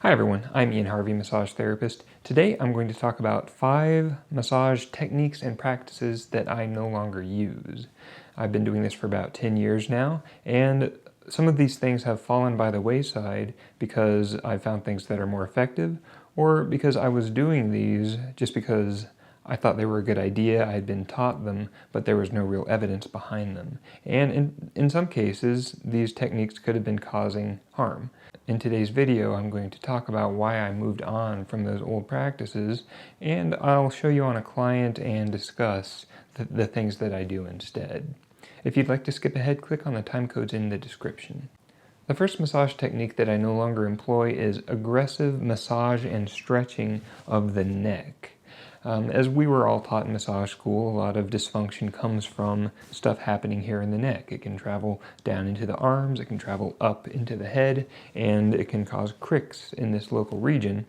Hi everyone, I'm Ian Harvey, massage therapist. Today I'm going to talk about 5 massage techniques and practices that I no longer use. I've been doing this for about 10 years now, and some of these things have fallen by the wayside because I found things that are more effective, or because I was doing these just because I thought they were a good idea, I had been taught them, but there was no real evidence behind them. And in some cases, these techniques could have been causing harm. In today's video, I'm going to talk about why I moved on from those old practices, and I'll show you on a client and discuss the things that I do instead. If you'd like to skip ahead, click on the time codes in the description. The first massage technique that I no longer employ is aggressive massage and stretching of the neck. As we were all taught in massage school, a lot of dysfunction comes from stuff happening here in the neck. It can travel down into the arms, it can travel up into the head, and it can cause cricks in this local region.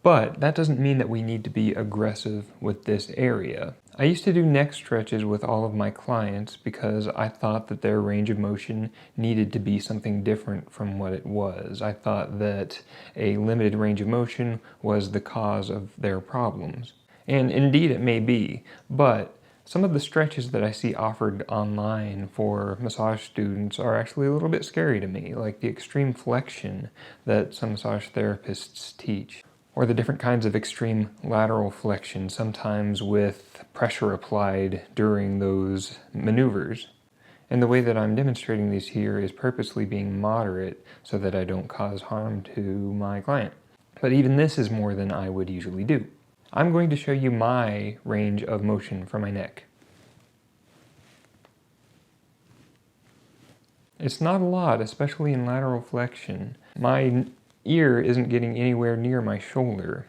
But that doesn't mean that we need to be aggressive with this area. I used to do neck stretches with all of my clients because I thought that their range of motion needed to be something different from what it was. I thought that a limited range of motion was the cause of their problems. And indeed it may be, but some of the stretches that I see offered online for massage students are actually a little bit scary to me, like the extreme flexion that some massage therapists teach, or the different kinds of extreme lateral flexion, sometimes with pressure applied during those maneuvers. And the way that I'm demonstrating these here is purposely being moderate so that I don't cause harm to my client. But even this is more than I would usually do. I'm going to show you my range of motion for my neck. It's not a lot, especially in lateral flexion. My ear isn't getting anywhere near my shoulder.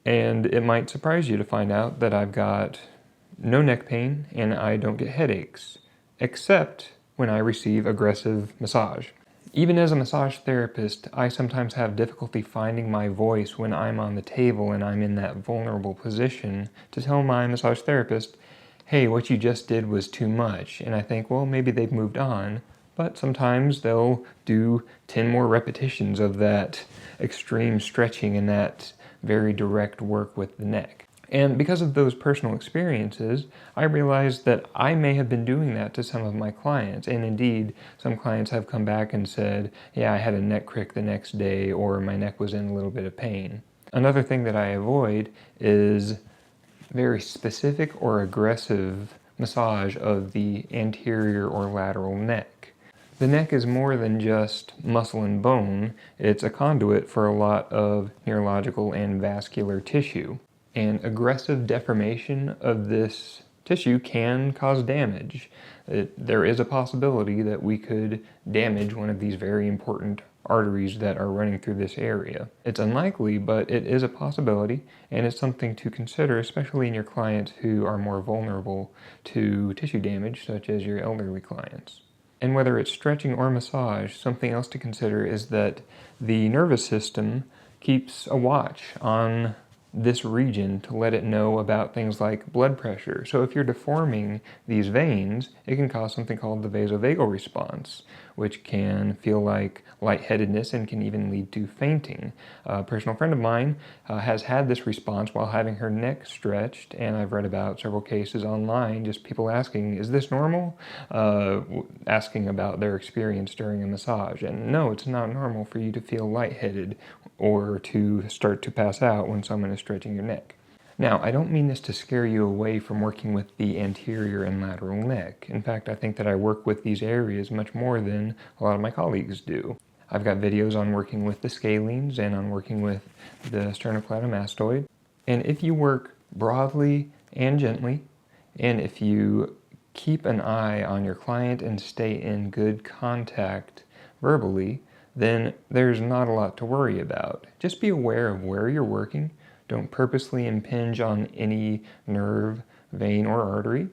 And it might surprise you to find out that I've got no neck pain and I don't get headaches, except when I receive aggressive massage. Even as a massage therapist, I sometimes have difficulty finding my voice when I'm on the table and I'm in that vulnerable position to tell my massage therapist, hey, what you just did was too much. And I think, well, maybe they've moved on. But sometimes they'll do 10 more repetitions of that extreme stretching and that very direct work with the neck. And because of those personal experiences, I realized that I may have been doing that to some of my clients. And indeed, some clients have come back and said, yeah, I had a neck crick the next day, or my neck was in a little bit of pain. Another thing that I avoid is very specific or aggressive massage of the anterior or lateral neck. The neck is more than just muscle and bone. It's a conduit for a lot of neurological and vascular tissue. And aggressive deformation of this tissue can cause damage. There is a possibility that we could damage one of these very important arteries that are running through this area. It's unlikely, but it is a possibility, and it's something to consider, especially in your clients who are more vulnerable to tissue damage, such as your elderly clients. And whether it's stretching or massage, something else to consider is that the nervous system keeps a watch on this region to let it know about things like blood pressure. So if you're deforming these veins, it can cause something called the vasovagal response, which can feel like lightheadedness and can even lead to fainting. A personal friend of mine has had this response while having her neck stretched, and I've read about several cases online, just people asking, is this normal? Asking about their experience during a massage. And no, it's not normal for you to feel lightheaded or to start to pass out when someone is stretching your neck. Now, I don't mean this to scare you away from working with the anterior and lateral neck. In fact, I think that I work with these areas much more than a lot of my colleagues do. I've got videos on working with the scalenes and on working with the sternocleidomastoid. And if you work broadly and gently, and if you keep an eye on your client and stay in good contact verbally, then there's not a lot to worry about. Just be aware of where you're working. Don't purposely impinge on any nerve, vein, or artery.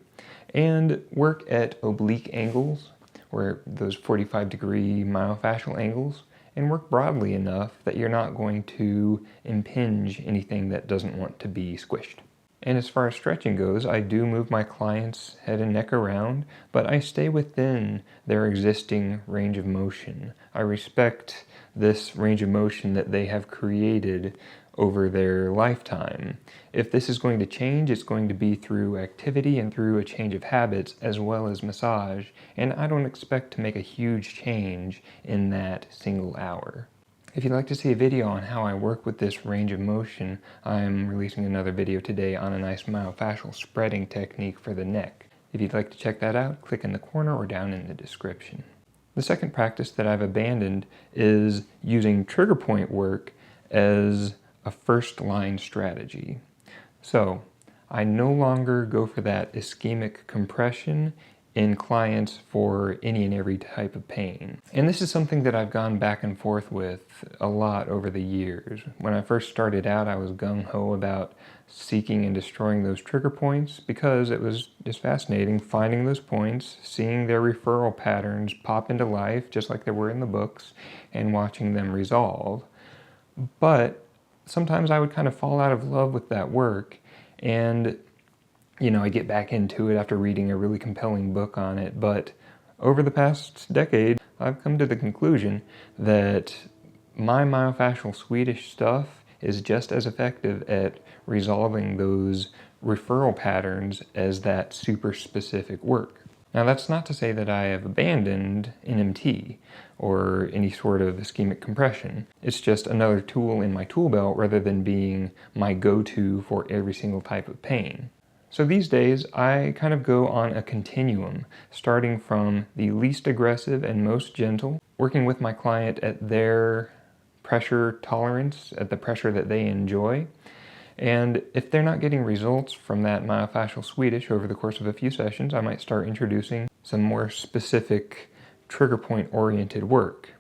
And work at oblique angles, or those 45-degree myofascial angles, and work broadly enough that you're not going to impinge anything that doesn't want to be squished. And as far as stretching goes, I do move my clients' head and neck around, but I stay within their existing range of motion. I respect this range of motion that they have created over their lifetime. If this is going to change, it's going to be through activity and through a change of habits as well as massage, and I don't expect to make a huge change in that single hour. If you'd like to see a video on how I work with this range of motion, I'm releasing another video today on a nice myofascial spreading technique for the neck. If you'd like to check that out, click in the corner or down in the description. The second practice that I've abandoned is using trigger point work as a first line strategy. So I no longer go for that ischemic compression in clients for any and every type of pain. And this is something that I've gone back and forth with a lot over the years. When I first started out, I was gung-ho about seeking and destroying those trigger points because it was just fascinating finding those points, seeing their referral patterns pop into life just like they were in the books, and watching them resolve. But sometimes I would kind of fall out of love with that work, and I get back into it after reading a really compelling book on it. But over the past decade, I've come to the conclusion that my myofascial Swedish stuff is just as effective at resolving those referral patterns as that super specific work. Now, that's not to say that I have abandoned NMT or any sort of ischemic compression. It's just another tool in my tool belt rather than being my go-to for every single type of pain. So these days, I kind of go on a continuum, starting from the least aggressive and most gentle, working with my client at their pressure tolerance, at the pressure that they enjoy. And if they're not getting results from that myofascial Swedish over the course of a few sessions, I might start introducing some more specific trigger point oriented work.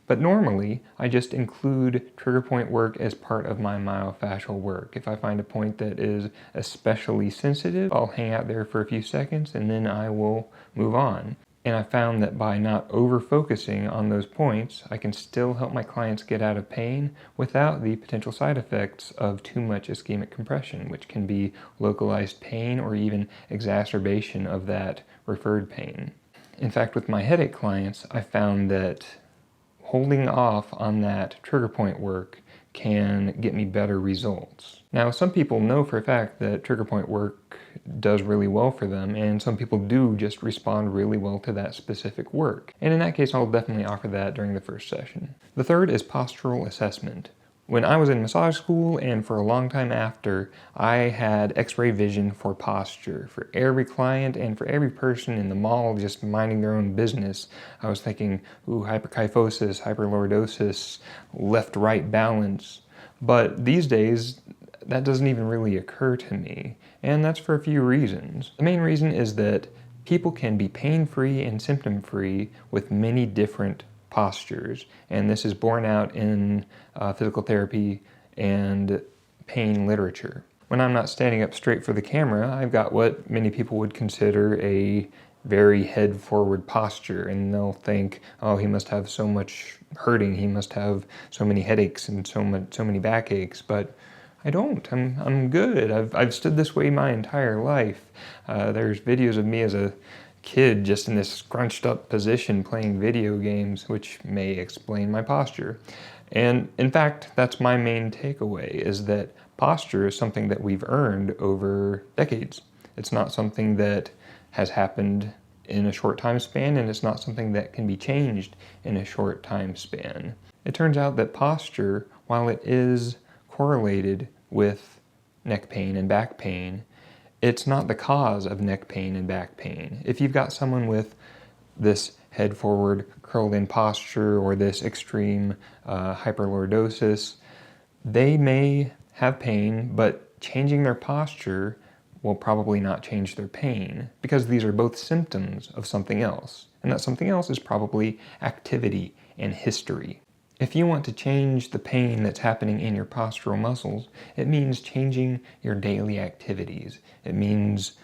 But normally, I just include trigger point work as part of my myofascial work. If I find a point that is especially sensitive, I'll hang out there for a few seconds and then I will move on. And I found that by not over-focusing on those points, I can still help my clients get out of pain without the potential side effects of too much ischemic compression, which can be localized pain or even exacerbation of that referred pain. In fact, with my headache clients, I found that holding off on that trigger point work can get me better results. Now, some people know for a fact that trigger point work does really well for them, and some people do just respond really well to that specific work. And in that case, I'll definitely offer that during the first session. The third is postural assessment. When I was in massage school and for a long time after, I had x-ray vision for posture. For every client and for every person in the mall just minding their own business, I was thinking, ooh, hyperkyphosis, hyperlordosis, left-right balance. But these days, that doesn't even really occur to me, and that's for a few reasons. The main reason is that people can be pain-free and symptom-free with many different postures, and this is borne out in physical therapy and pain literature. When I'm not standing up straight for the camera, I've got what many people would consider a very head-forward posture, and they'll think, oh, he must have so much hurting, he must have so many headaches and so many backaches, but I don't. I'm good. I've stood this way my entire life. There's videos of me as a kid just in this scrunched up position playing video games, which may explain my posture. And in fact, that's my main takeaway, is that posture is something that we've earned over decades. It's not something that has happened in a short time span, and it's not something that can be changed in a short time span. It turns out that posture, while it is correlated with neck pain and back pain, it's not the cause of neck pain and back pain. If you've got someone with this head forward curled in posture or this extreme hyperlordosis, they may have pain, but changing their posture will probably not change their pain, because these are both symptoms of something else, and that something else is probably activity and history. If you want to change the pain that's happening in your postural muscles, it means changing your daily activities. It means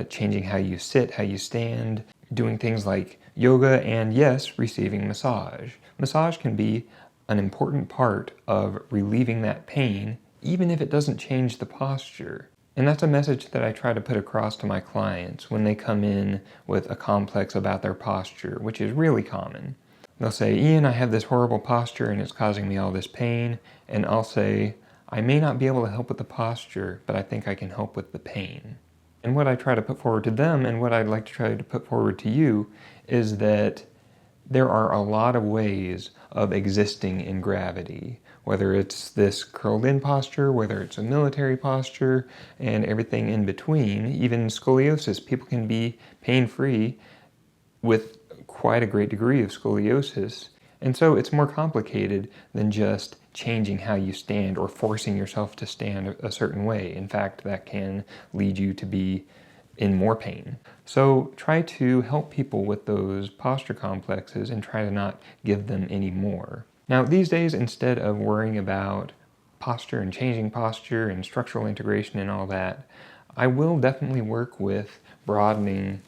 changing how you sit, how you stand, doing things like yoga, and yes, receiving massage. Massage can be an important part of relieving that pain, even if it doesn't change the posture. And that's a message that I try to put across to my clients when they come in with a complex about their posture, which is really common. They'll say, Ian, I have this horrible posture and it's causing me all this pain. And I'll say, I may not be able to help with the posture, but I think I can help with the pain. And what I try to put forward to them, and what I'd like to try to put forward to you, is that there are a lot of ways of existing in gravity, whether it's this curled in posture, whether it's a military posture, and everything in between. Even scoliosis, people can be pain-free with quite a great degree of scoliosis. And so it's more complicated than just changing how you stand or forcing yourself to stand a certain way. In fact, that can lead you to be in more pain. So try to help people with those posture complexes and try to not give them any more. Now, these days, instead of worrying about posture and changing posture and structural integration and all that, I will definitely work with broadening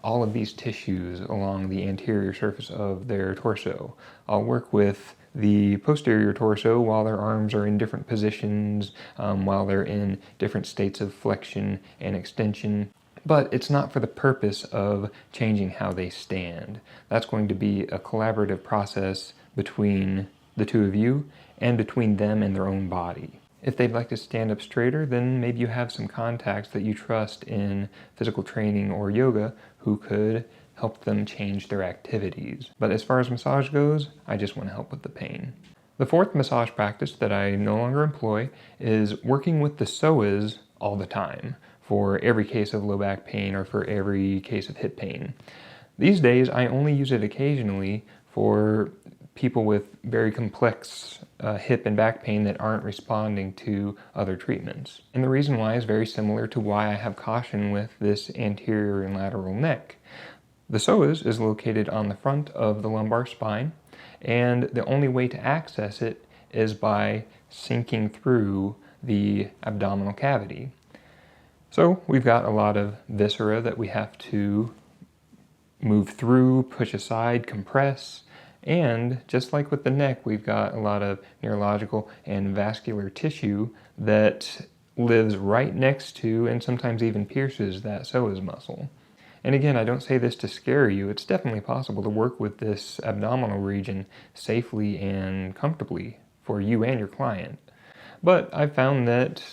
all of these tissues along the anterior surface of their torso. I'll work with the posterior torso while their arms are in different positions, while they're in different states of flexion and extension. But it's not for the purpose of changing how they stand. That's going to be a collaborative process between the two of you and between them and their own body. If they'd like to stand up straighter, then maybe you have some contacts that you trust in physical training or yoga who could help them change their activities. But as far as massage goes, I just want to help with the pain. The fourth massage practice that I no longer employ is working with the psoas all the time for every case of low back pain or for every case of hip pain. These days, I only use it occasionally for people with very complex hip and back pain that aren't responding to other treatments. And the reason why is very similar to why I have caution with this anterior and lateral neck. The psoas is located on the front of the lumbar spine, and the only way to access it is by sinking through the abdominal cavity. So we've got a lot of viscera that we have to move through, push aside, compress, and just like with the neck, we've got a lot of neurological and vascular tissue that lives right next to and sometimes even pierces that psoas muscle. And again, I don't say this to scare you. It's definitely possible to work with this abdominal region safely and comfortably for you and your client. But I've found that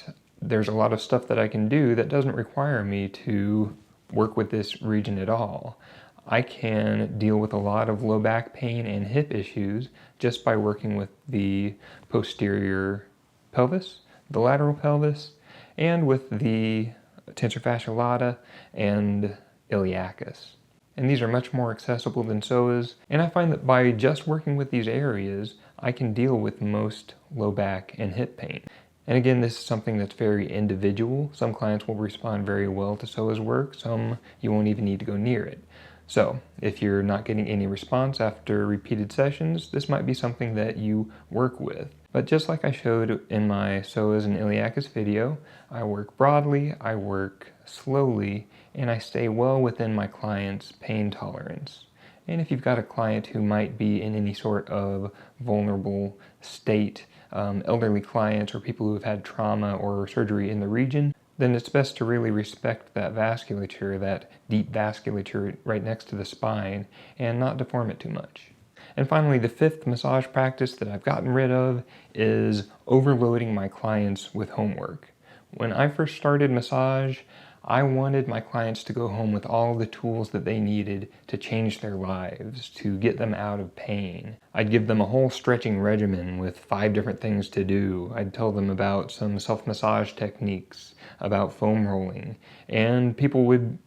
there's a lot of stuff that I can do that doesn't require me to work with this region at all. I can deal with a lot of low back pain and hip issues just by working with the posterior pelvis, the lateral pelvis, and with the tensor fasciae latae and iliacus. And these are much more accessible than psoas, and I find that by just working with these areas, I can deal with most low back and hip pain. And again, this is something that's very individual. Some clients will respond very well to psoas work, some you won't even need to go near it. So, if you're not getting any response after repeated sessions, this might be something that you work with. But just like I showed in my psoas and iliacus video, I work broadly, I work slowly, and I stay well within my client's pain tolerance. And if you've got a client who might be in any sort of vulnerable state, elderly clients or people who have had trauma or surgery in the region, then it's best to really respect that vasculature, that deep vasculature right next to the spine, and not deform it too much. And finally, the fifth massage practice that I've gotten rid of is overloading my clients with homework. When I first started massage, I wanted my clients to go home with all the tools that they needed to change their lives, to get them out of pain. I'd give them a whole stretching regimen with 5 different things to do. I'd tell them about some self-massage techniques, about foam rolling, and people would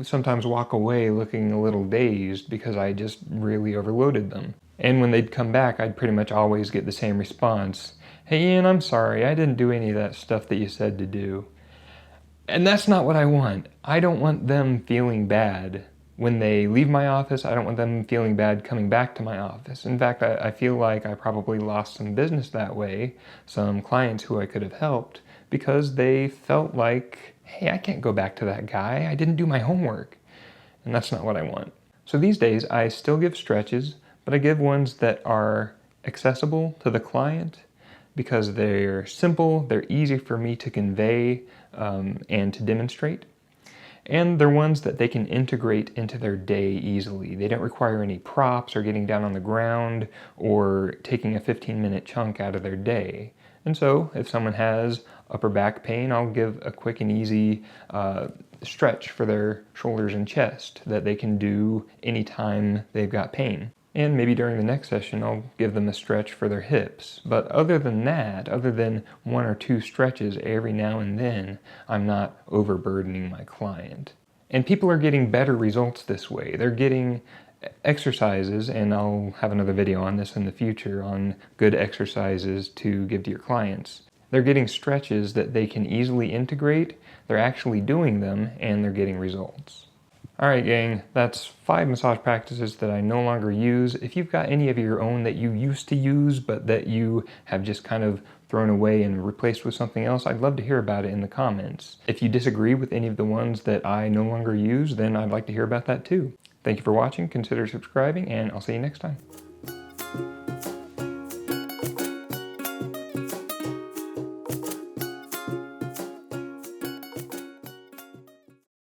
sometimes walk away looking a little dazed because I just really overloaded them. And when they'd come back, I'd pretty much always get the same response. Hey Ian, I'm sorry, I didn't do any of that stuff that you said to do. And that's not what I want. I don't want them feeling bad when they leave my office. I don't want them feeling bad coming back to my office. In fact, I feel like I probably lost some business that way, some clients who I could have helped, because they felt like, hey, I can't go back to that guy. I didn't do my homework. And that's not what I want. So these days, I still give stretches, but I give ones that are accessible to the client because they're simple, they're easy for me to convey and to demonstrate. And they're ones that they can integrate into their day easily. They don't require any props or getting down on the ground or taking a 15-minute chunk out of their day. And so if someone has upper back pain, I'll give a quick and easy stretch for their shoulders and chest that they can do anytime they've got pain. And maybe during the next session, I'll give them a stretch for their hips. But other than that, other than 1 or 2 stretches every now and then, I'm not overburdening my client. And people are getting better results this way. They're getting exercises, and I'll have another video on this in the future on good exercises to give to your clients. They're getting stretches that they can easily integrate, they're actually doing them, and they're getting results. Alright gang, that's 5 massage practices that I no longer use. If you've got any of your own that you used to use but that you have just kind of thrown away and replaced with something else, I'd love to hear about it in the comments. If you disagree with any of the ones that I no longer use, then I'd like to hear about that too. Thank you for watching, consider subscribing, and I'll see you next time.